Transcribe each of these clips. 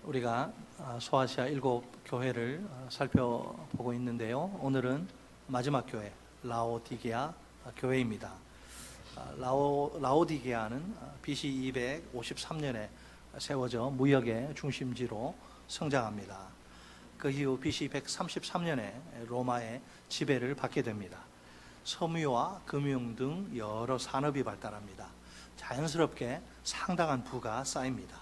우리가 소아시아 7교회를 살펴보고 있는데요. 오늘은 마지막 교회 라오디게아 교회입니다. 라오디게아는 BC 253년에 세워져 무역의 중심지로 성장합니다. 그 이후 BC 133년에 로마의 지배를 받게 됩니다. 섬유와 금융 등 여러 산업이 발달합니다. 자연스럽게 상당한 부가 쌓입니다.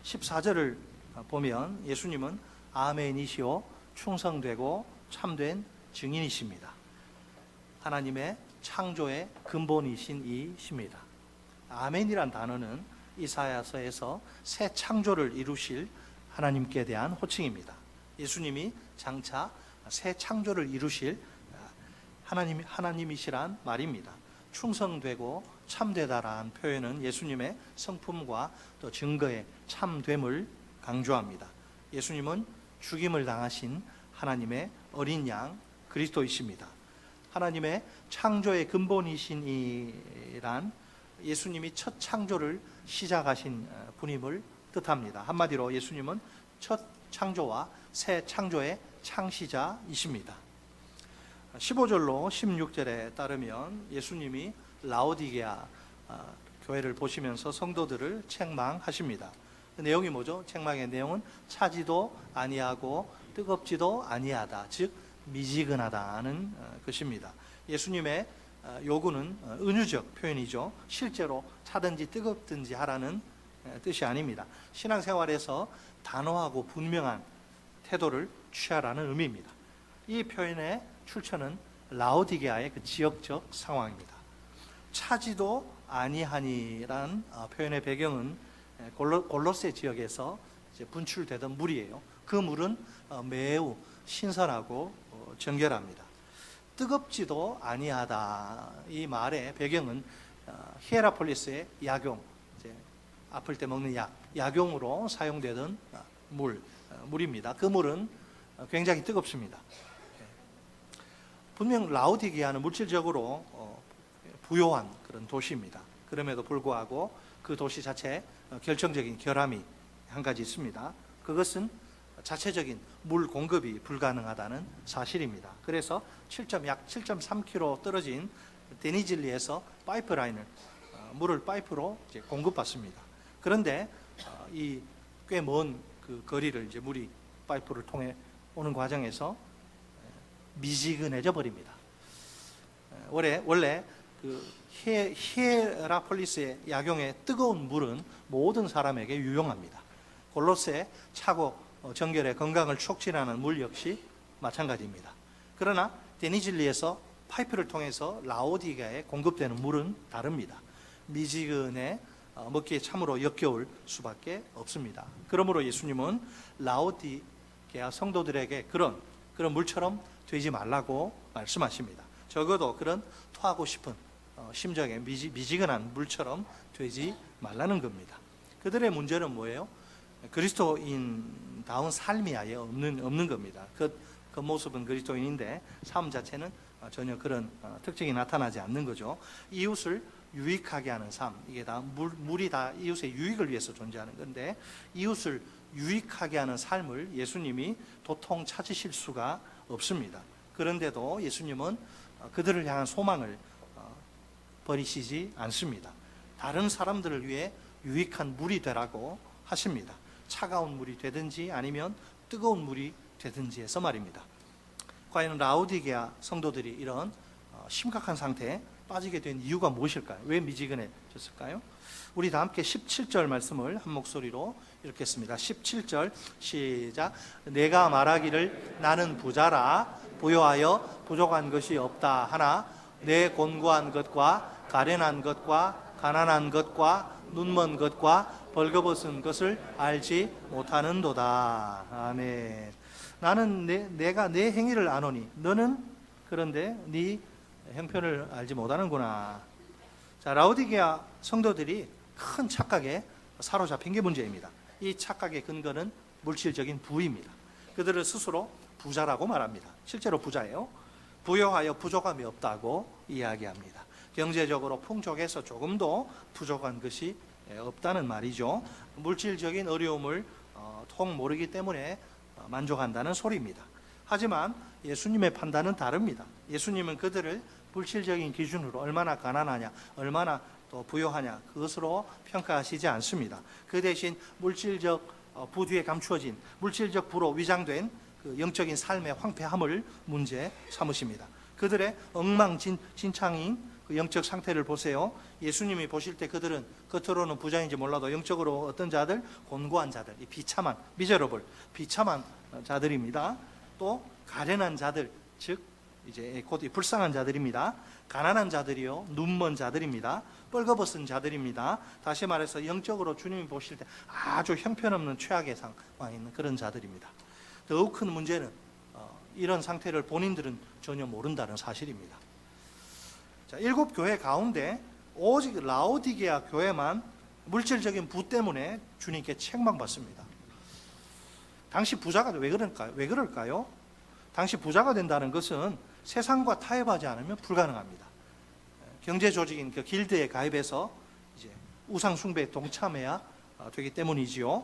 14절을 보면 예수님은 아멘이시오 충성되고 참된 증인이십니다. 하나님의 창조의 근본이신 이십니다. 아멘이란 단어는 이사야서에서 새 창조를 이루실 하나님께 대한 호칭입니다. 예수님이 장차 새 창조를 이루실 하나님이시란 말입니다. 충성되고 참되다라는 표현은 예수님의 성품과 또 증거의 참됨을 강조합니다. 예수님은 죽임을 당하신 하나님의 어린 양 그리스도이십니다. 하나님의 창조의 근본이신 이란 예수님이 첫 창조를 시작하신 분임을 뜻합니다. 한마디로 예수님은 첫 창조와 새 창조의 창시자이십니다. 15절로 16절에 따르면 예수님이 라오디게아 교회를 보시면서 성도들을 책망하십니다. 그 내용이 뭐죠? 책망의 내용은 차지도 아니하고 뜨겁지도 아니하다, 즉 미지근하다는 것입니다. 예수님의 요구는 은유적 표현이죠. 실제로 차든지 뜨겁든지 하라는 뜻이 아닙니다. 신앙생활에서 단호하고 분명한 태도를 취하라는 의미입니다. 이 표현의 출처는 라오디게아의 그 지역적 상황입니다. 차지도 아니하니라는 표현의 배경은 골로새 지역에서 이제 분출되던 물이에요. 그 물은 매우 신선하고 정결합니다. 뜨겁지도 아니하다, 이 말의 배경은 히에라폴리스의 약용, 이제 아플 때 먹는 약용으로 사용되던 물입니다. 그 물은 굉장히 뜨겁습니다. 분명 라오디게아는 물질적으로 부요한 그런 도시입니다. 그럼에도 불구하고 그 도시 자체에 결정적인 결함이 한 가지 있습니다. 그것은 자체적인 물 공급이 불가능하다는 사실입니다. 그래서 약 7.3km 떨어진 데니즐리에서 파이프라인을 물을 파이프로 이제 공급받습니다. 그런데 이 꽤 먼 그 거리를 이제 물이 파이프를 통해 오는 과정에서 미지근해져 버립니다. 원래 그 히에라폴리스의 약용의 뜨거운 물은 모든 사람에게 유용합니다. 골로새 차고 정결의 건강을 촉진하는 물 역시 마찬가지입니다. 그러나 데니즐리에서 파이프를 통해서 라오디게아에 공급되는 물은 다릅니다. 미지근해 먹기에 참으로 역겨울 수밖에 없습니다. 그러므로 예수님은 라오디게아 성도들에게 그런 물처럼 되지 말라고 말씀하십니다. 적어도 그런 토하고 싶은 심정에 미지근한 물처럼 되지 말라는 겁니다. 그들의 문제는 뭐예요? 그리스도인다운 삶이 아예 없는 겁니다. 그 모습은 그리스도인인데 삶 자체는 전혀 그런 특징이 나타나지 않는 거죠. 이웃을 유익하게 하는 삶, 이게 다 물이 다 이웃의 유익을 위해서 존재하는 건데, 이웃을 유익하게 하는 삶을 예수님이 도통 찾으실 수가 없습니다. 그런데도 예수님은 그들을 향한 소망을 버리시지 않습니다. 다른 사람들을 위해 유익한 물이 되라고 하십니다. 차가운 물이 되든지 아니면 뜨거운 물이 되든지 해서 말입니다. 과연 라오디게아 성도들이 이런 심각한 상태에 빠지게 된 이유가 무엇일까요? 왜 미지근해졌을까요? 우리 다 함께 17절 말씀을 한 목소리로 읽겠습니다. 17절 시작. 내가 말하기를 나는 부자라 부요하여 부족한 것이 없다 하나 내 곤고한 것과 가련한 것과 가난한 것과 눈먼 것과 벌거벗은 것을 알지 못하는도다. 아멘. 나는 내가 내 행위를 아노니 너는 그런데 네 형편을 알지 못하는구나. 자, 라오디게아 성도들이 큰 착각에 사로잡힌 게 문제입니다. 이 착각의 근거는 물질적인 부입니다. 그들을 스스로 부자라고 말합니다. 실제로 부자예요. 부요하여 부족함이 없다고 이야기합니다. 경제적으로 풍족해서 조금도 부족한 것이 없다는 말이죠. 물질적인 어려움을 통 모르기 때문에 만족한다는 소리입니다. 하지만 예수님의 판단은 다릅니다. 예수님은 그들을 물질적인 기준으로 얼마나 가난하냐, 얼마나 또 부유하냐, 그것으로 평가하시지 않습니다. 그 대신 물질적 부 뒤에 감추어진 물질적 부로 위장된 그 영적인 삶의 황폐함을 문제 삼으십니다. 그들의 엉망진창인 그 영적 상태를 보세요. 예수님이 보실 때 그들은 겉으로는 부자인지 몰라도 영적으로 어떤 자들? 곤고한 자들, 이 비참한, 미저러블, 비참한 자들입니다. 또 가련한 자들, 즉 이제 곧 불쌍한 자들입니다. 가난한 자들이요, 눈먼 자들입니다. 뻘거벗은 자들입니다. 다시 말해서 영적으로 주님이 보실 때 아주 형편없는 최악의 상황에 있는 그런 자들입니다. 더욱 큰 문제는 이런 상태를 본인들은 전혀 모른다는 사실입니다. 자, 7교회 가운데 오직 라오디게아 교회만 물질적인 부 때문에 주님께 책망받습니다. 당시 부자가 왜 그럴까요? 당시 부자가 된다는 것은 세상과 타협하지 않으면 불가능합니다. 경제 조직인 그 길드에 가입해서 이제 우상 숭배에 동참해야 되기 때문이지요.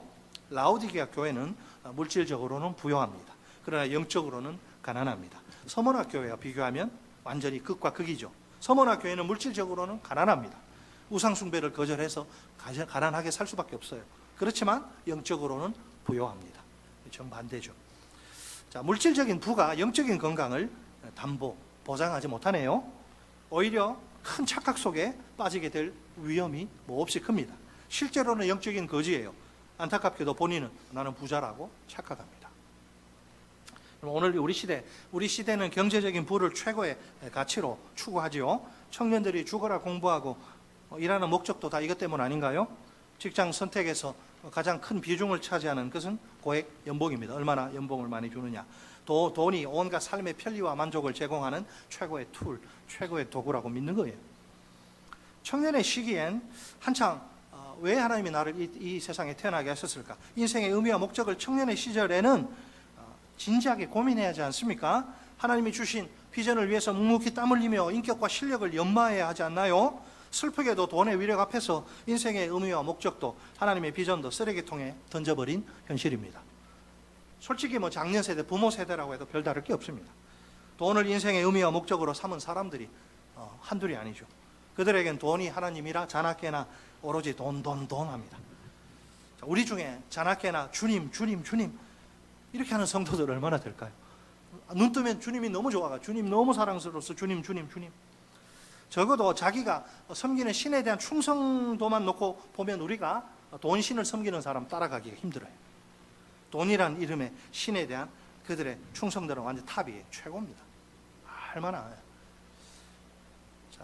라오디게아 교회는 물질적으로는 부유합니다. 그러나 영적으로는 가난합니다. 서머나 교회와 비교하면 완전히 극과 극이죠. 서머나 교회는 물질적으로는 가난합니다. 우상 숭배를 거절해서 가난하게 살 수밖에 없어요. 그렇지만 영적으로는 부유합니다. 정반대죠. 자, 물질적인 부가 영적인 건강을 보장하지 못하네요. 오히려 큰 착각 속에 빠지게 될 위험이 몹시 큽니다. 실제로는 영적인 거지예요. 안타깝게도 본인은 나는 부자라고 착각합니다. 오늘 우리 시대는 경제적인 부를 최고의 가치로 추구하지요. 청년들이 죽어라 공부하고 일하는 목적도 다 이것 때문 아닌가요? 직장 선택에서 가장 큰 비중을 차지하는 것은 고액 연봉입니다. 얼마나 연봉을 많이 주느냐. 돈이 온갖 삶의 편리와 만족을 제공하는 최고의 툴, 최고의 도구라고 믿는 거예요. 청년의 시기엔 한창 왜 하나님이 나를 이 세상에 태어나게 하셨을까? 인생의 의미와 목적을 청년의 시절에는 진지하게 고민해야 하지 않습니까? 하나님이 주신 비전을 위해서 묵묵히 땀 흘리며 인격과 실력을 연마해야 하지 않나요? 슬프게도 돈의 위력 앞에서 인생의 의미와 목적도 하나님의 비전도 쓰레기통에 던져버린 현실입니다. 솔직히 장년 세대, 부모 세대라고 해도 별다를 게 없습니다. 돈을 인생의 의미와 목적으로 삼은 사람들이 한둘이 아니죠. 그들에겐 돈이 하나님이라 자나깨나 오로지 돈 합니다. 우리 중에 자나깨나 주님 이렇게 하는 성도들 얼마나 될까요? 눈 뜨면 주님이 너무 좋아가 주님 너무 사랑스러워서 주님. 적어도 자기가 섬기는 신에 대한 충성도만 놓고 보면 우리가 돈신을 섬기는 사람 따라가기가 힘들어요. 돈이란 이름의 신에 대한 그들의 충성도는 완전 탑이에요. 최고입니다. 얼마나. 자,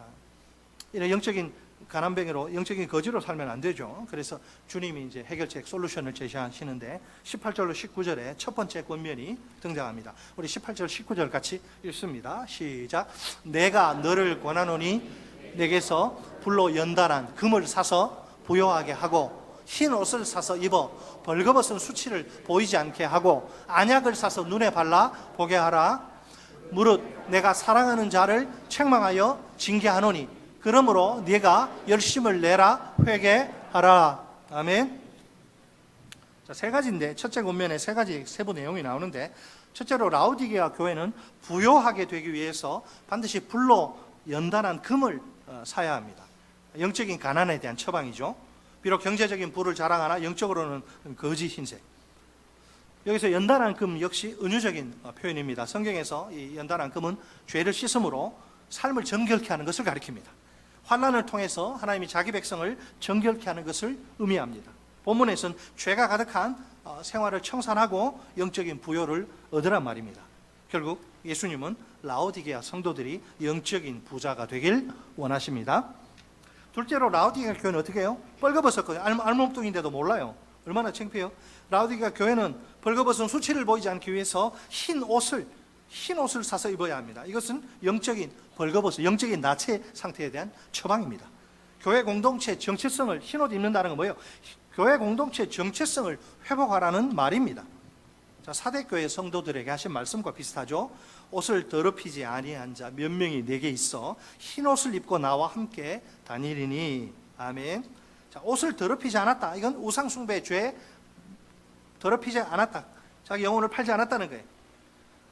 이런 영적인 가난뱅이로 영적인 거지로 살면 안 되죠. 그래서 주님이 이제 해결책 솔루션을 제시하시는데 18절로 19절에 첫 번째 권면이 등장합니다. 우리 18절 19절 같이 읽습니다. 시작. 내가 너를 권하노니 내게서 불로 연단한 금을 사서 부요하게 하고 흰 옷을 사서 입어 벌거벗은 수치를 보이지 않게 하고 안약을 사서 눈에 발라 보게 하라. 무릇 내가 사랑하는 자를 책망하여 징계하노니 그러므로 네가 열심을 내라 회개하라. 아멘. 자, 세 가지인데 첫째 권면에 세 가지 세부 내용이 나오는데 첫째로 라오디게아 교회는 부요하게 되기 위해서 반드시 불로 연단한 금을 사야 합니다. 영적인 가난에 대한 처방이죠. 비록 경제적인 부를 자랑하나 영적으로는 거지 흰색. 여기서 연단한 금 역시 은유적인 표현입니다. 성경에서 이 연단한 금은 죄를 씻음으로 삶을 정결케 하는 것을 가리킵니다. 환난을 통해서 하나님이 자기 백성을 정결케 하는 것을 의미합니다. 본문에서는 죄가 가득한 생활을 청산하고 영적인 부요를 얻으란 말입니다. 결국 예수님은 라오디게아 성도들이 영적인 부자가 되길 원하십니다. 둘째로 라오디게아 교회는 어떻게 해요? 벌거벗었거든요. 알몸뚱인데도 몰라요. 얼마나 창피해요. 라오디게아 교회는 벌거벗은 수치를 보이지 않기 위해서 흰 옷을 사서 입어야 합니다. 이것은 영적인 벌거벗은 영적인 나체 상태에 대한 처방입니다. 교회 공동체 정체성을 흰옷 입는다는 건 뭐예요? 교회 공동체 정체성을 회복하라는 말입니다. 자, 사대교회 성도들에게 하신 말씀과 비슷하죠. 옷을 더럽히지 아니한 자 몇 명이 내게 있어 흰옷을 입고 나와 함께 다니리니. 아멘. 자, 옷을 더럽히지 않았다. 이건 우상숭배 죄 더럽히지 않았다. 자기 영혼을 팔지 않았다는 거예요.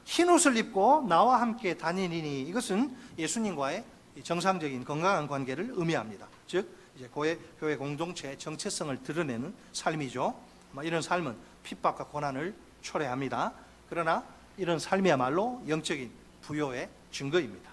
흰 옷을 입고 나와 함께 다니니 이것은 예수님과의 정상적인 건강한 관계를 의미합니다. 즉 이제 교회 공동체의 정체성을 드러내는 삶이죠. 이런 삶은 핍박과 고난을 초래합니다. 그러나 이런 삶이야말로 영적인 부요의 증거입니다.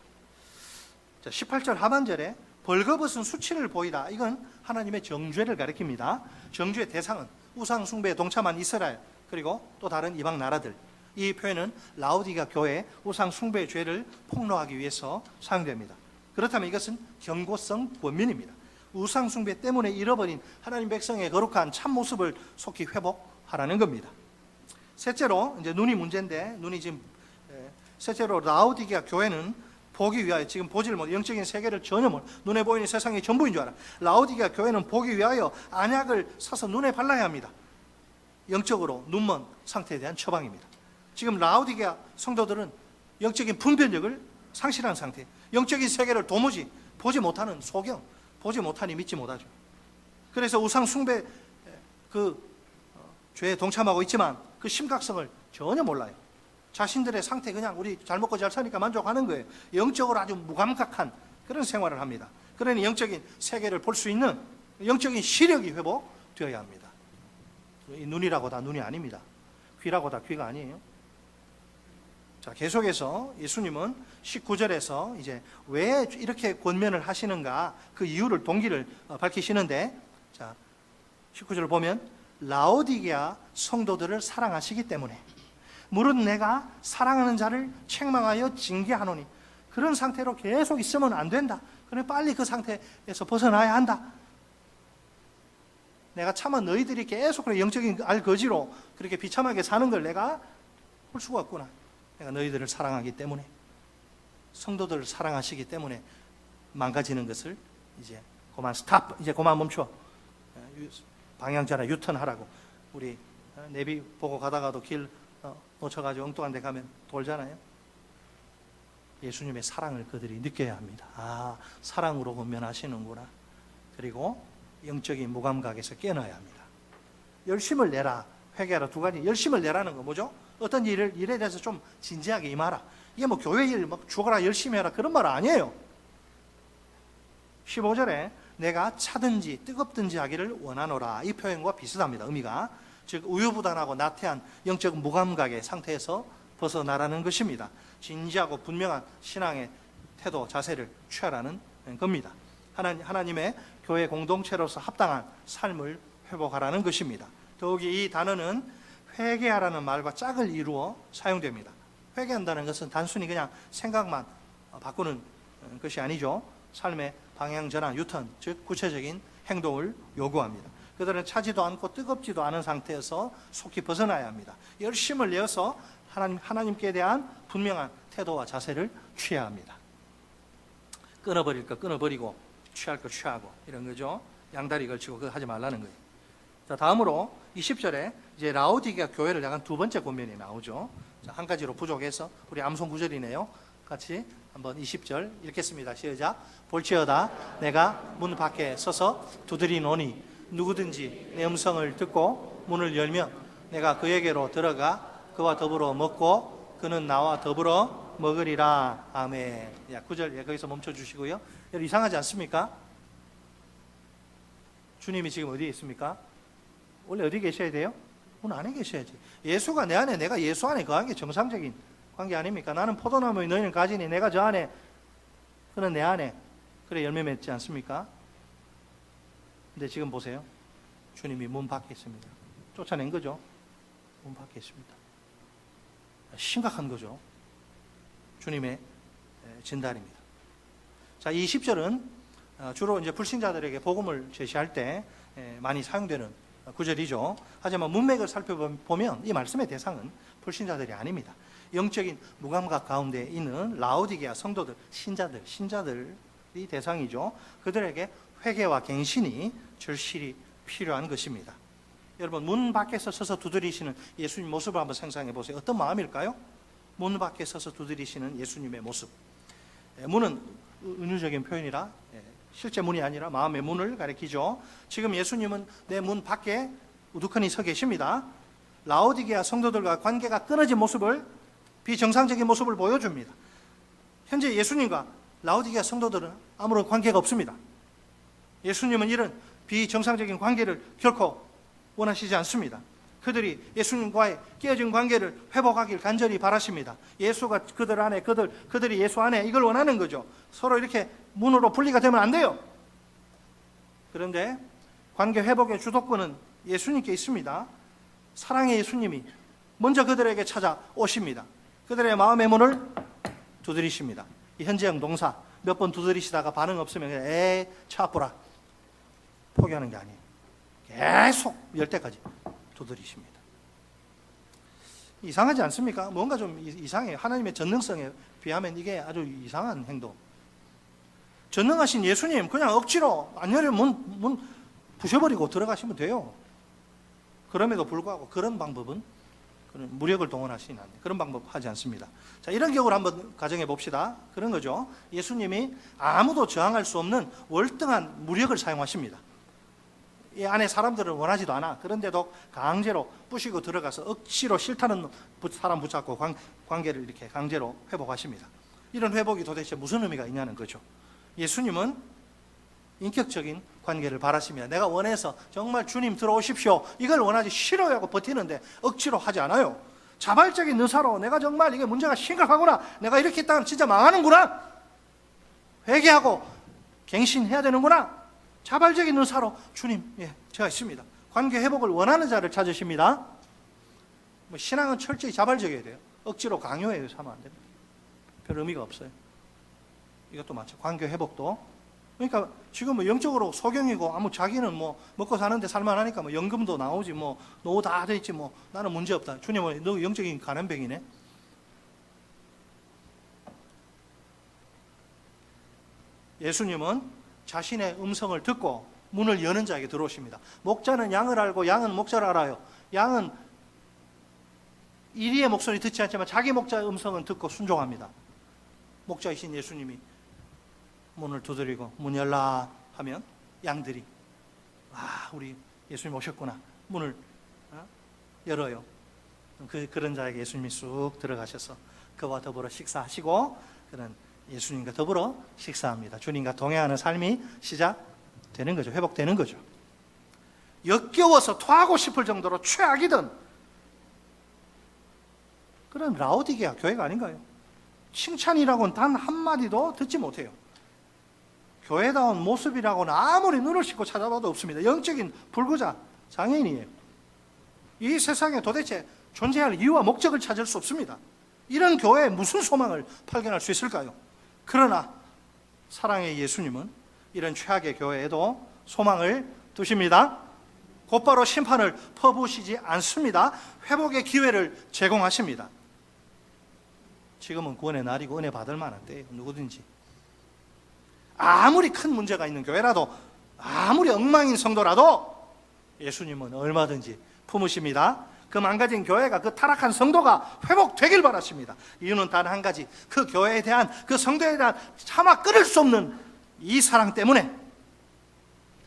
18절 하반절에 벌거벗은 수치를 보이다. 이건 하나님의 정죄를 가리킵니다. 정죄의 대상은 우상 숭배에 동참한 이스라엘 그리고 또 다른 이방 나라들. 이 표현은 라오디게아 교회의 우상 숭배의 죄를 폭로하기 위해서 사용됩니다. 그렇다면 이것은 경고성 권면입니다. 우상 숭배 때문에 잃어버린 하나님 백성의 거룩한 참 모습을 속히 회복하라는 겁니다. 셋째로 이제 눈이 문제인데 셋째로 라오디게아 교회는 보기 위하여 지금 보지를 못 영적인 세계를 전혀 못 눈에 보이는 세상이 전부인 줄 알아. 라오디게아 교회는 보기 위하여 안약을 사서 눈에 발라야 합니다. 영적으로 눈먼 상태에 대한 처방입니다. 지금 라오디게아 성도들은 영적인 분별력을 상실한 상태, 영적인 세계를 도무지 보지 못하는 소경, 보지 못하니 믿지 못하죠. 그래서 우상 숭배 죄에 동참하고 있지만 그 심각성을 전혀 몰라요. 자신들의 상태 그냥 우리 잘 먹고 잘 사니까 만족하는 거예요. 영적으로 아주 무감각한 그런 생활을 합니다. 그러니 영적인 세계를 볼 수 있는 영적인 시력이 회복되어야 합니다. 이 눈이라고 다 눈이 아닙니다. 귀라고 다 귀가 아니에요. 자, 계속해서 예수님은 19절에서 이제 왜 이렇게 권면을 하시는가 그 이유를 동기를 밝히시는데, 자, 19절을 보면 라오디게아 성도들을 사랑하시기 때문에 무릇 내가 사랑하는 자를 책망하여 징계하노니 그런 상태로 계속 있으면 안 된다. 그래 빨리 그 상태에서 벗어나야 한다. 내가 차마 너희들이 계속 영적인 알거지로 그렇게 비참하게 사는 걸 내가 볼 수가 없구나. 내가 너희들을 사랑하기 때문에, 성도들을 사랑하시기 때문에 망가지는 것을 이제 그만 스탑, 이제 그만 멈춰, 방향 전환 유턴하라고. 우리 내비 보고 가다가도 길 놓쳐가지고 엉뚱한 데 가면 돌잖아요. 예수님의 사랑을 그들이 느껴야 합니다. 아, 사랑으로 권면하시는구나. 그리고 영적인 무감각에서 깨어나야 합니다. 열심을 내라, 회개하라. 두 가지. 열심을 내라는 거 뭐죠? 어떤 일에 대해서 좀 진지하게 임하라. 이게 뭐 교회 일 막 죽어라 열심히 해라 그런 말 아니에요. 15절에 내가 차든지 뜨겁든지 하기를 원하노라. 이 표현과 비슷합니다. 의미가. 즉 우유부단하고 나태한 영적 무감각의 상태에서 벗어나라는 것입니다. 진지하고 분명한 신앙의 태도, 자세를 취하라는 겁니다. 하나님의 교회 공동체로서 합당한 삶을 회복하라는 것입니다. 더욱이 이 단어는 회개하라는 말과 짝을 이루어 사용됩니다. 회개한다는 것은 단순히 그냥 생각만 바꾸는 것이 아니죠. 삶의 방향 전환, 유턴, 즉 구체적인 행동을 요구합니다. 그들은 차지도 않고 뜨겁지도 않은 상태에서 속히 벗어나야 합니다. 열심을 내어서 하나님께 대한 분명한 태도와 자세를 취해야 합니다. 끊어버릴 거 끊어버리고 취할 거 취하고 이런 거죠. 양다리 걸치고 그거 하지 말라는 거예요. 자, 다음으로 20절에 이제 라오디게아 교회를 향한 두 번째 권면이 나오죠. 자, 한 가지로 부족해서 우리 암송 구절이네요. 같이 한번 20절 읽겠습니다. 시작. 볼지어다 내가 문 밖에 서서 두드리노니 누구든지 내 음성을 듣고 문을 열면 내가 그에게로 들어가 그와 더불어 먹고 그는 나와 더불어 먹으리라. 아멘. 9절 거기서 멈춰주시고요. 여러분 이상하지 않습니까? 주님이 지금 어디에 있습니까? 원래 어디 계셔야 돼요? 문 안에 계셔야지. 예수가 내 안에, 내가 예수 안에 거한 게 정상적인 관계 아닙니까? 나는 포도나무에 너희는 가지니 내가 저 안에 그는 내 안에 그래 열매 맺지 않습니까? 근데 지금 보세요. 주님이 문 밖에 있습니다. 쫓아낸 거죠. 문 밖에 있습니다. 심각한 거죠. 주님의 진달입니다. 자, 이 10절은 주로 이제 불신자들에게 복음을 제시할 때 많이 사용되는 구절이죠. 하지만 문맥을 살펴보면 이 말씀의 대상은 불신자들이 아닙니다. 영적인 무감각 가운데 있는 라오디게아 성도들, 신자들이 대상이죠. 그들에게 회개와 갱신이 절실히 필요한 것입니다. 여러분 문 밖에서 서서 두드리시는 예수님 모습을 한번 상상해 보세요. 어떤 마음일까요? 문 밖에 서서 두드리시는 예수님의 모습. 문은 은유적인 표현이라 실제 문이 아니라 마음의 문을 가리키죠. 지금 예수님은 내 문 밖에 우두커니 서 계십니다. 라오디게아 성도들과 관계가 끊어진 모습을, 비정상적인 모습을 보여줍니다. 현재 예수님과 라오디게아 성도들은 아무런 관계가 없습니다. 예수님은 이런 비정상적인 관계를 결코 원하시지 않습니다. 그들이 예수님과의 깨어진 관계를 회복하길 간절히 바라십니다. 예수가 그들 안에, 그들이 예수 안에, 이걸 원하는 거죠. 서로 이렇게 문으로 분리가 되면 안 돼요. 그런데 관계 회복의 주도권은 예수님께 있습니다. 사랑의 예수님이 먼저 그들에게 찾아오십니다. 그들의 마음의 문을 두드리십니다. 이 현재형 동사 몇 번 두드리시다가 반응 없으면 에이 차뿌라 포기하는 게 아니에요. 계속 열 때까지 두드리십니다. 이상하지 않습니까? 뭔가 좀 이상해요. 하나님의 전능성에 비하면 이게 아주 이상한 행동. 전능하신 예수님 그냥 억지로 안 열리면 문 부셔버리고 들어가시면 돼요. 그럼에도 불구하고 그런 방법은, 그런 무력을 동원하시는 그런 방법 하지 않습니다. 자, 이런 경우를 한번 가정해 봅시다. 그런 거죠. 예수님이 아무도 저항할 수 없는 월등한 무력을 사용하십니다. 이 안에 사람들은 원하지도 않아. 그런데도 강제로 부시고 들어가서 억지로 싫다는 사람 붙잡고 관계를 이렇게 강제로 회복하십니다. 이런 회복이 도대체 무슨 의미가 있냐는 거죠. 예수님은 인격적인 관계를 바라십니다. 내가 원해서 정말 주님 들어오십시오, 이걸 원하지 싫어요 하고 버티는데 억지로 하지 않아요. 자발적인 의사로 내가 정말 이게 문제가 심각하구나, 내가 이렇게 했다면 진짜 망하는구나, 회개하고 갱신해야 되는구나, 자발적인 의사로 주님, 제가 있습니다. 관계 회복을 원하는 자를 찾으십니다. 신앙은 철저히 자발적이어야 돼요. 억지로 강요해서 하면 안 됩니다. 별 의미가 없어요. 이것도 마찬가지. 관계 회복도. 그러니까 지금 영적으로 소경이고 아무 자기는 먹고 사는데 살만하니까 연금도 나오지, 노후 다 돼 있지, 나는 문제 없다. 주님은 너 영적인 간암병이네. 예수님은 자신의 음성을 듣고 문을 여는 자에게 들어오십니다. 목자는 양을 알고 양은 목자를 알아요. 양은 이리의 목소리 듣지 않지만 자기 목자의 음성은 듣고 순종합니다. 목자이신 예수님이 문을 두드리고 문 열라 하면 양들이 우리 예수님 오셨구나, 문을 열어요. 그런 자에게 예수님이 쑥 들어가셔서 그와 더불어 식사하시고 그는 예수님과 더불어 식사합니다. 주님과 동행하는 삶이 시작되는 거죠. 회복되는 거죠. 역겨워서 토하고 싶을 정도로 최악이던 그런 라오디게아 교회가 아닌가요? 칭찬이라고는 단 한마디도 듣지 못해요. 교회다운 모습이라고는 아무리 눈을 씻고 찾아봐도 없습니다. 영적인 불구자, 장애인이에요. 이 세상에 도대체 존재할 이유와 목적을 찾을 수 없습니다. 이런 교회에 무슨 소망을 발견할 수 있을까요? 그러나 사랑의 예수님은 이런 최악의 교회에도 소망을 두십니다. 곧바로 심판을 퍼부으시지 않습니다. 회복의 기회를 제공하십니다. 지금은 구원의 날이고 은혜 받을 만한 때예요. 누구든지. 아무리 큰 문제가 있는 교회라도, 아무리 엉망인 성도라도 예수님은 얼마든지 품으십니다. 그 망가진 교회가, 그 타락한 성도가 회복되길 바라십니다. 이유는 단 한 가지, 그 교회에 대한, 그 성도에 대한 차마 끊을 수 없는 이 사랑 때문에.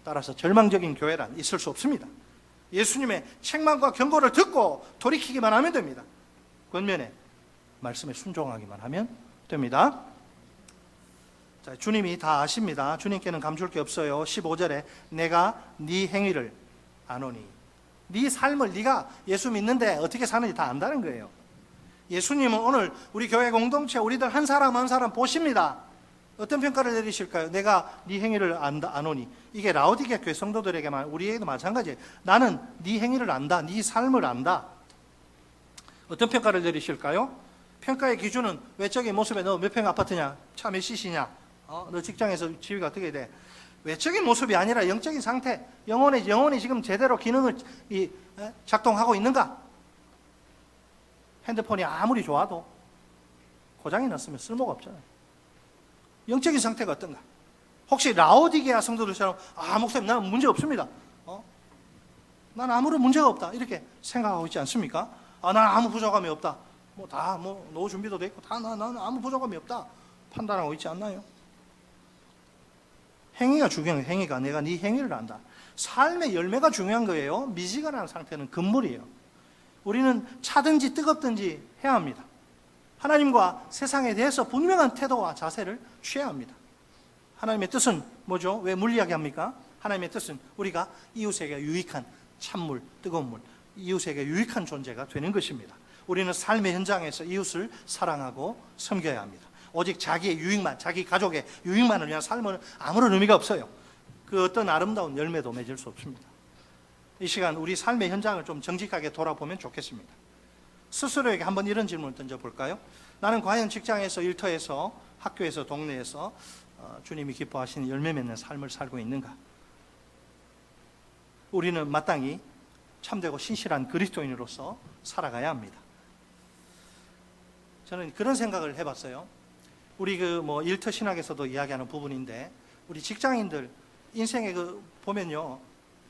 따라서 절망적인 교회란 있을 수 없습니다. 예수님의 책망과 경고를 듣고 돌이키기만 하면 됩니다. 권면의 말씀에 순종하기만 하면 됩니다. 자, 주님이 다 아십니다. 주님께는 감출 게 없어요. 15절에 내가 네 행위를 아노니, 네 삶을 네가 예수 믿는데 어떻게 사는지 다 안다는 거예요. 예수님은 오늘 우리 교회 공동체 우리들 한 사람 한 사람 보십니다. 어떤 평가를 내리실까요? 내가 네 행위를 아노니. 이게 라오디게아 교회 성도들에게만, 우리에게도 마찬가지예요. 나는 네 행위를 안다, 네 삶을 안다. 어떤 평가를 내리실까요? 평가의 기준은 외적인 모습에 너 몇 평 아파트냐, 차 몇 cc냐, 너 직장에서 지위가 어떻게 돼? 외적인 모습이 아니라 영적인 상태, 영혼이 지금 제대로 기능을 작동하고 있는가? 핸드폰이 아무리 좋아도 고장이 났으면 쓸모가 없잖아요. 영적인 상태가 어떤가? 혹시 라오디게아 성도들처럼 목사님 나는 문제 없습니다, 나는 아무런 문제가 없다, 이렇게 생각하고 있지 않습니까? 나는 아무 부족함이 없다, 노후 준비도 돼 있고 나는 아무 부족함이 없다 판단하고 있지 않나요? 행위가 중요한 거예요. 행위가, 내가 네 행위를 안다. 삶의 열매가 중요한 거예요. 미지근한 상태는 금물이에요. 우리는 차든지 뜨겁든지 해야 합니다. 하나님과 세상에 대해서 분명한 태도와 자세를 취해야 합니다. 하나님의 뜻은 뭐죠? 왜 물리하게 합니까? 하나님의 뜻은 우리가 이웃에게 유익한 찬물, 뜨거운 물, 이웃에게 유익한 존재가 되는 것입니다. 우리는 삶의 현장에서 이웃을 사랑하고 섬겨야 합니다. 오직 자기의 유익만, 자기 가족의 유익만을 위한 삶은 아무런 의미가 없어요. 그 어떤 아름다운 열매도 맺을 수 없습니다. 이 시간 우리 삶의 현장을 좀 정직하게 돌아보면 좋겠습니다. 스스로에게 한번 이런 질문을 던져볼까요? 나는 과연 직장에서, 일터에서, 학교에서, 동네에서 주님이 기뻐하시는 열매 맺는 삶을 살고 있는가? 우리는 마땅히 참되고 신실한 그리스도인으로서 살아가야 합니다. 저는 그런 생각을 해봤어요. 우리 일터 신학에서도 이야기하는 부분인데, 우리 직장인들 인생에 보면요,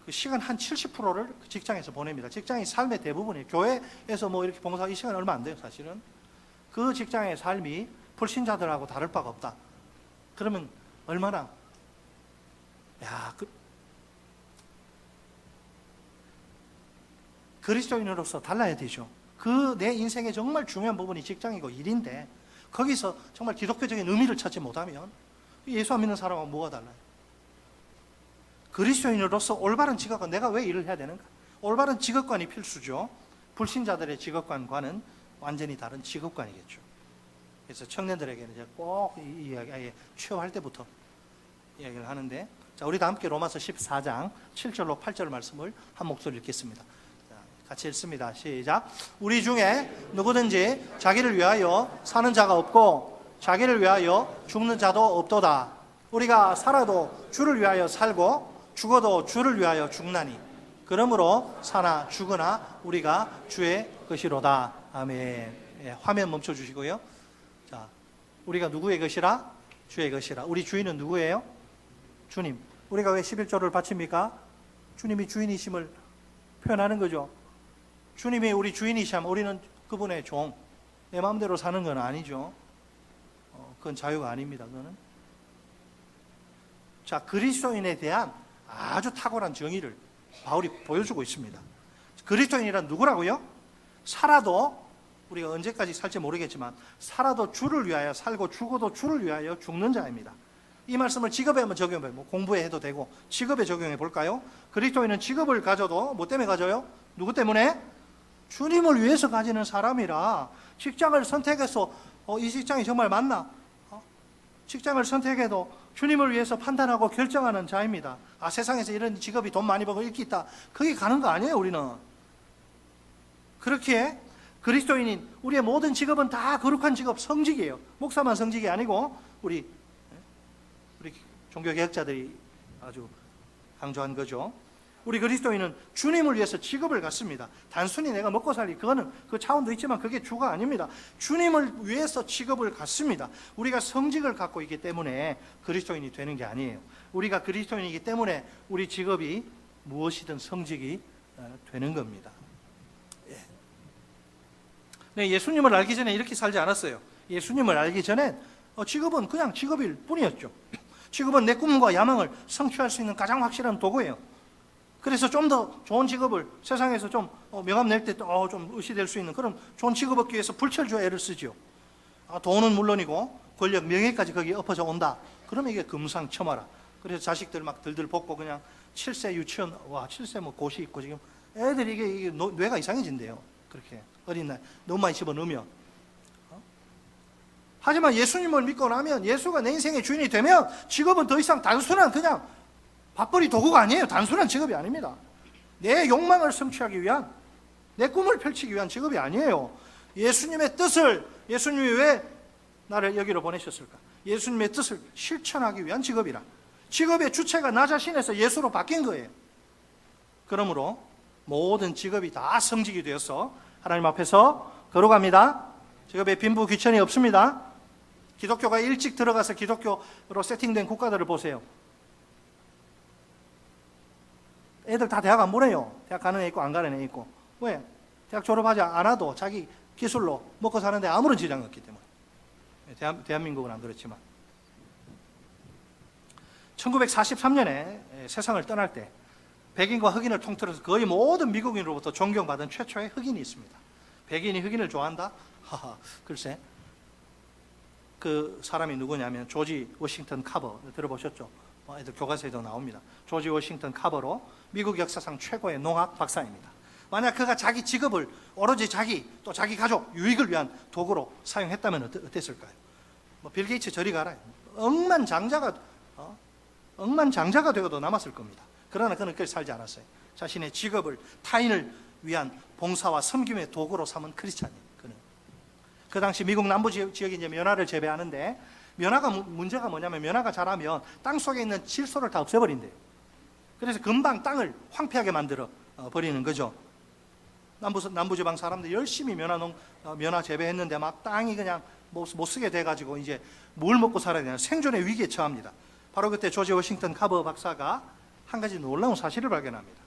그 시간 한 70%를 직장에서 보냅니다. 직장이 삶의 대부분이에요. 교회에서 이렇게 봉사하고 이 시간 얼마 안 돼요, 사실은. 그 직장의 삶이 불신자들하고 다를 바가 없다. 그러면 얼마나, 그리스도인으로서 달라야 되죠. 내 인생의 정말 중요한 부분이 직장이고 일인데, 거기서 정말 기독교적인 의미를 찾지 못하면 예수 안 믿는 사람하고 뭐가 달라요? 그리스도인으로서 올바른 직업관, 내가 왜 일을 해야 되는가? 올바른 직업관이 필수죠. 불신자들의 직업관과는 완전히 다른 직업관이겠죠. 그래서 청년들에게는 이제 꼭 이 이야기 취업할 때부터 이야기를 하는데, 자, 우리 다 함께 로마서 14장 7절로 8절 말씀을 한 목소리 읽겠습니다. 자, 같이 읽습니다. 시작. 우리 중에 누구든지 자기를 위하여 사는 자가 없고 자기를 위하여 죽는 자도 없도다. 우리가 살아도 주를 위하여 살고 죽어도 주를 위하여 죽나니 그러므로 사나 죽으나 우리가 주의 것이로다. 아멘. 화면 멈춰주시고요. 자, 우리가 누구의 것이라? 주의 것이라. 우리 주인은 누구예요? 주님. 우리가 왜 11조를 바칩니까? 주님이 주인이심을 표현하는 거죠. 주님이 우리 주인이시면 우리는 그분의 종, 내 마음대로 사는 건 아니죠. 그건 자유가 아닙니다. 그거는. 자, 그리스도인에 대한 아주 탁월한 정의를 바울이 보여주고 있습니다. 그리스도인이란 누구라고요? 살아도, 우리가 언제까지 살지 모르겠지만 살아도 주를 위하여 살고 죽어도 주를 위하여 죽는 자입니다. 이 말씀을 직업에 한번 적용해 보면, 공부에 해도 되고 직업에 적용해 볼까요? 그리스도인은 직업을 가져도 뭐 때문에 가져요? 누구 때문에? 주님을 위해서 가지는 사람이라. 직장을 선택해서 이 직장이 정말 맞나? 직장을 선택해도 주님을 위해서 판단하고 결정하는 자입니다. 세상에서 이런 직업이 돈 많이 벌고 인기 있다, 거기 가는 거 아니에요. 우리는 그렇게 그리스도인인 우리의 모든 직업은 다 거룩한 직업, 성직이에요. 목사만 성직이 아니고 우리 종교개혁자들이 아주 강조한 거죠. 우리 그리스도인은 주님을 위해서 직업을 갖습니다. 단순히 내가 먹고 살기, 그거는 그 차원도 있지만 그게 주가 아닙니다. 주님을 위해서 직업을 갖습니다. 우리가 성직을 갖고 있기 때문에 그리스도인이 되는 게 아니에요. 우리가 그리스도인이기 때문에 우리 직업이 무엇이든 성직이 되는 겁니다. 네, 예수님을 알기 전에 이렇게 살지 않았어요. 예수님을 알기 전에 직업은 그냥 직업일 뿐이었죠. 직업은 내 꿈과 야망을 성취할 수 있는 가장 확실한 도구예요. 그래서 좀 더 좋은 직업을 세상에서 좀 명함 낼 때 좀 의시될 수 있는 그런 좋은 직업 얻기 위해서 불철주야 애를 쓰죠. 돈은 물론이고 권력, 명예까지 거기에 엎어져 온다. 그러면 이게 금상첨화라. 그래서 자식들 막 들들 볶고 그냥 7세 유치원, 7세 고시 있고 지금 애들이 이게 뇌가 이상해진대요. 그렇게 어린 나이 너무 많이 집어넣으면. 하지만 예수님을 믿고 나면, 예수가 내 인생의 주인이 되면 직업은 더 이상 단순한 그냥 밥벌이 도구가 아니에요. 단순한 직업이 아닙니다. 내 욕망을 성취하기 위한, 내 꿈을 펼치기 위한 직업이 아니에요. 예수님의 뜻을, 예수님이 왜 나를 여기로 보내셨을까? 예수님의 뜻을 실천하기 위한 직업이라. 직업의 주체가 나 자신에서 예수로 바뀐 거예요. 그러므로 모든 직업이 다 성직이 되어서 하나님 앞에서 거룩합니다. 직업에 빈부 귀천이 없습니다. 기독교가 일찍 들어가서 기독교로 세팅된 국가들을 보세요. 애들 다 대학 안 보내요. 대학 가는 애 있고 안 가는 애 있고. 왜? 대학 졸업하지 않아도 자기 기술로 먹고 사는데 아무런 지장이 없기 때문에. 대한민국은 안 그렇지만. 1943년에 세상을 떠날 때 백인과 흑인을 통틀어서 거의 모든 미국인으로부터 존경받은 최초의 흑인이 있습니다. 백인이 흑인을 좋아한다? 하하, 글쎄, 그 사람이 누구냐면 조지 워싱턴 카버, 들어보셨죠? 애들 교과서에도 나옵니다. 조지 워싱턴 카버로 미국 역사상 최고의 농학 박사입니다. 만약 그가 자기 직업을 오로지 자기 또 자기 가족 유익을 위한 도구로 사용했다면 어땠을까요? 빌 게이츠 저리 가라, 억만장자가 되고도 남았을 겁니다. 그러나 그는 그렇게 살지 않았어요. 자신의 직업을 타인을 위한 봉사와 섬김의 도구로 삼은 크리스찬이에요. 그는 그 당시 미국 남부 지역에 이제 면화를 재배하는데, 면화가 문제가 뭐냐면, 면화가 자라면 땅 속에 있는 질소를 다 없애버린대요. 그래서 금방 땅을 황폐하게 만들어 버리는 거죠. 남부지방 사람들 열심히 면화 재배했는데 막 땅이 그냥 못 쓰게 돼가지고 이제 뭘 먹고 살아야 되나, 생존의 위기에 처합니다. 바로 그때 조지 워싱턴 카버 박사가 한 가지 놀라운 사실을 발견합니다.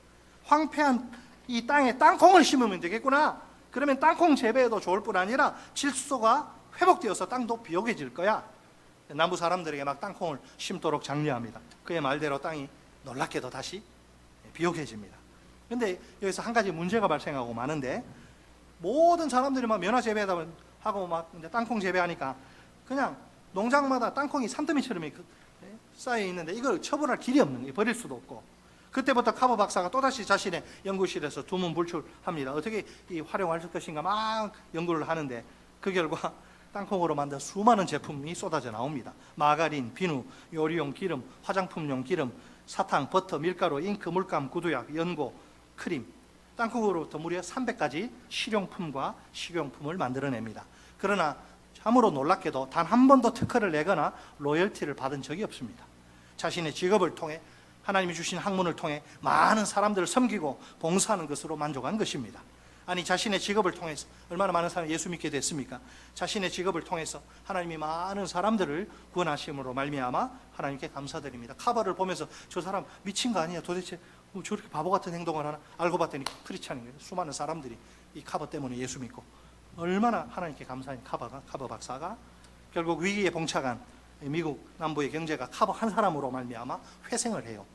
황폐한 이 땅에 땅콩을 심으면 되겠구나. 그러면 땅콩 재배에도 좋을 뿐 아니라 질소가 회복되어서 땅도 비옥해질 거야. 남부 사람들에게 막 땅콩을 심도록 장려합니다. 그의 말대로 땅이 놀랍게도 다시 비옥해집니다. 그런데 여기서 한 가지 문제가 발생하고 마는데, 모든 사람들이 막 면화 재배하고 막 땅콩 재배하니까 그냥 농장마다 땅콩이 산더미처럼 쌓여 있는데 이걸 처분할 길이 없는 거예요. 버릴 수도 없고. 그때부터 카버 박사가 또다시 자신의 연구실에서 두문불출합니다. 어떻게 활용할 것인가 막 연구를 하는데, 그 결과 땅콩으로 만든 수많은 제품이 쏟아져 나옵니다. 마가린, 비누, 요리용 기름, 화장품용 기름, 사탕, 버터, 밀가루, 잉크, 물감, 구두약, 연고, 크림, 땅콩으로부터 무려 300가지 실용품과 식용품을 만들어냅니다. 그러나 참으로 놀랍게도 단 한 번도 특허를 내거나 로열티를 받은 적이 없습니다. 자신의 직업을 통해, 하나님이 주신 학문을 통해 많은 사람들을 섬기고 봉사하는 것으로 만족한 것입니다. 아니, 자신의 직업을 통해서 얼마나 많은 사람이 예수 믿게 됐습니까? 자신의 직업을 통해서 하나님이 많은 사람들을 구원하심으로 말미암아 하나님께 감사드립니다. 카버를 보면서 저 사람 미친 거 아니야? 도대체 저렇게 바보 같은 행동을 하나? 알고 봤더니 크리스찬인 거예요. 수많은 사람들이 이 카버 때문에 예수 믿고, 얼마나 하나님께 감사한 카버 박사가 결국 위기에 봉착한 미국 남부의 경제가 카버 한 사람으로 말미암아 회생을 해요.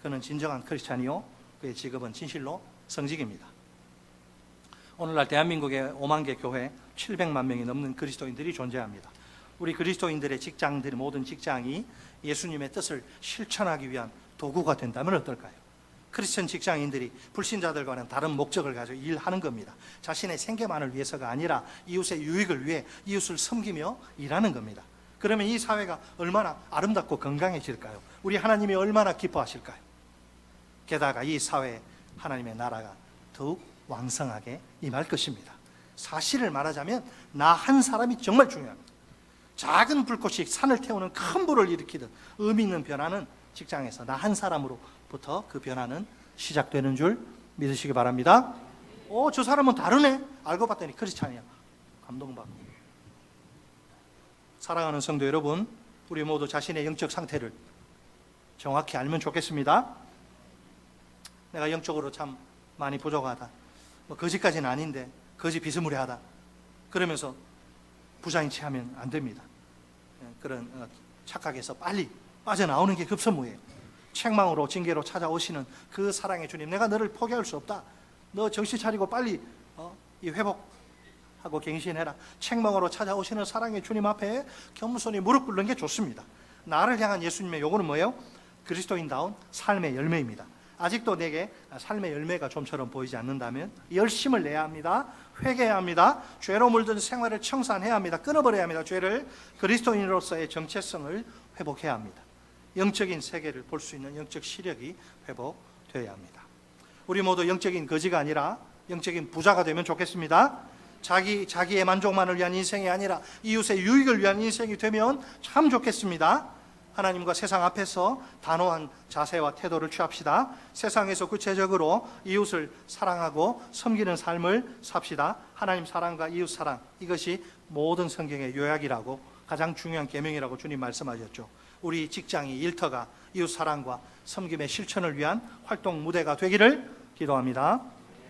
그는 진정한 크리스찬이요, 그의 직업은 진실로 성직입니다. 오늘날 대한민국에 5만 개 교회, 700만 명이 넘는 그리스도인들이 존재합니다. 우리 그리스도인들의 직장들이, 모든 직장이 예수님의 뜻을 실천하기 위한 도구가 된다면 어떨까요? 크리스천 직장인들이 불신자들과는 다른 목적을 가지고 일하는 겁니다. 자신의 생계만을 위해서가 아니라 이웃의 유익을 위해 이웃을 섬기며 일하는 겁니다. 그러면 이 사회가 얼마나 아름답고 건강해질까요? 우리 하나님이 얼마나 기뻐하실까요? 게다가 이 사회에 하나님의 나라가 더욱 왕성하게 임할 것입니다. 사실을 말하자면 나 한 사람이 정말 중요합니다. 작은 불꽃이 산을 태우는 큰 불을 일으키듯 의미 있는 변화는 직장에서 나 한 사람으로부터 그 변화는 시작되는 줄 믿으시기 바랍니다. 저 사람은 다르네. 알고 봤더니 크리스찬이야. 감동받고. 사랑하는 성도 여러분, 우리 모두 자신의 영적 상태를 정확히 알면 좋겠습니다. 내가 영적으로 참 많이 부족하다, 거지까지는 아닌데 거지 비스무리하다, 그러면서 부자인 체하면 안 됩니다. 그런 착각에서 빨리 빠져나오는 게 급선무예요. 책망으로 징계로 찾아오시는 그 사랑의 주님, 내가 너를 포기할 수 없다. 너 정신 차리고 빨리 이 회복하고 갱신해라. 책망으로 찾아오시는 사랑의 주님 앞에 겸손히 무릎 꿇는 게 좋습니다. 나를 향한 예수님의 요구는 뭐예요? 그리스도인다운 삶의 열매입니다. 아직도 내게 삶의 열매가 좀처럼 보이지 않는다면 열심을 내야 합니다. 회개해야 합니다. 죄로 물든 생활을 청산해야 합니다. 끊어버려야 합니다. 죄를. 그리스도인으로서의 정체성을 회복해야 합니다. 영적인 세계를 볼 수 있는 영적 시력이 회복되어야 합니다. 우리 모두 영적인 거지가 아니라 영적인 부자가 되면 좋겠습니다. 자기의 만족만을 위한 인생이 아니라 이웃의 유익을 위한 인생이 되면 참 좋겠습니다. 하나님과 세상 앞에서 단호한 자세와 태도를 취합시다. 세상에서 구체적으로 이웃을 사랑하고 섬기는 삶을 삽시다. 하나님 사랑과 이웃 사랑, 이것이 모든 성경의 요약이라고, 가장 중요한 계명이라고 주님 말씀하셨죠. 우리 직장이, 일터가 이웃 사랑과 섬김의 실천을 위한 활동 무대가 되기를 기도합니다.